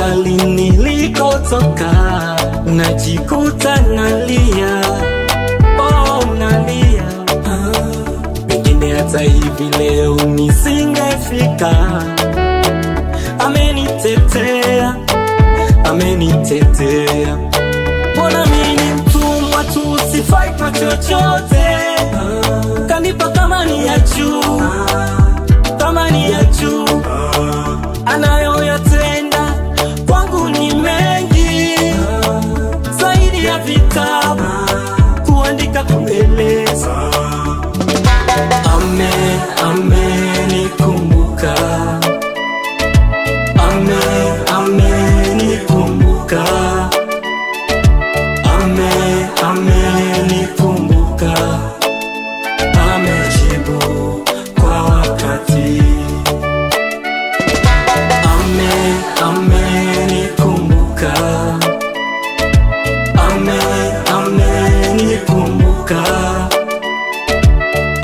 mbali nilikotoka, najikuta nalia, oh nalia. Pengine hata hivi leo nisingefika. Amenitetea, amenitetea. Mbona mimi mtumwa tu, sifai kwa chochote. Kanipa thamani ya juu, thamani ya juu. Anayoyatenda kwangu ni mengi, zaidi ya vitabu kuandika kueleza. Amenikumbuka, amenikumbuka, amenikumbuka. Amejibu kwa wakati. Amenikumbuka, amenikumbuka,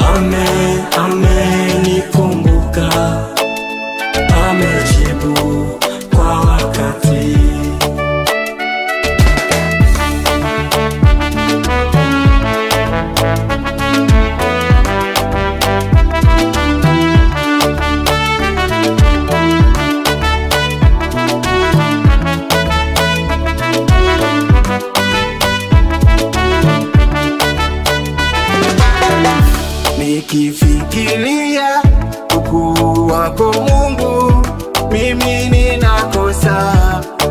amenikumbuka. Amejibu kwa wakati. Nikifikiria ukuu wako Mungu, mimi ninakosa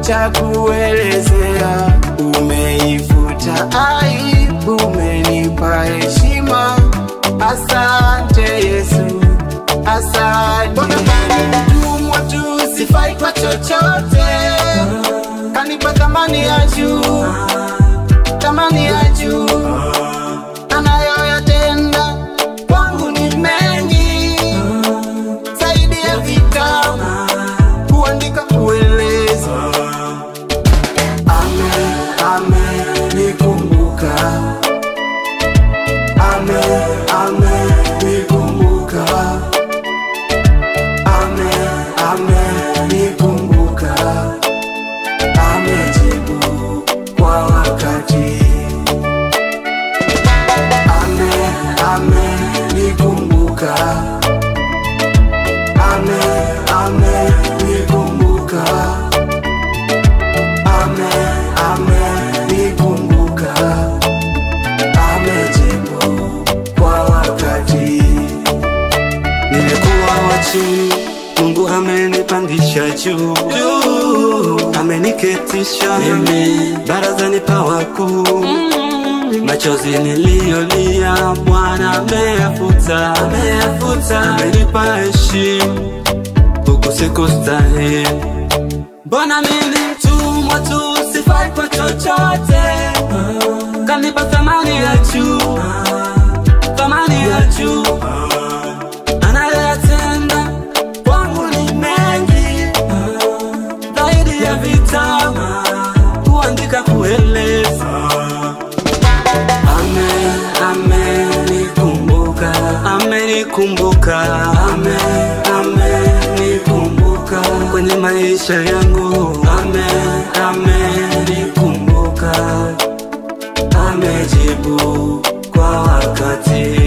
cha kuelezea. Umeifuta aibu, umenipa heshima. Asante Yesu, asante. Mtumwa tu, sifai kwa chochote. Kanipa thamani ya juu, thamani ya juu. Anayoyatenda kwangu ni mengi, zaidi ya vitabu kuandika kueleza. Amenikumbuka, amenikumbuka, amenikumbuka. Amejibu kwa wakati. Amenikumbuka, amenikumbuka, amenikumbuka. Amejibu kwa wakati. Nimekuwa wa chini, Mungu amenipandisha juu. Ameniketisha mimi barazani pa wakuu. Machozi niliyolia Bwana ameyafuta, ameyafuta. Amenipa heshima huku sikustahili. Mbona mimi mtumwa tu, sifai kwa chochote. Kanipa thamani ya juu, thamani ya juu. Anayoyatenda kwangu ni mengi, zaidi ya vitabu kuandika kueleza. Amenikumbuka, amenikumbuka, amenikumbuka kwenye maisha yangu. Amenikumbuka, amejibu kwa wakati.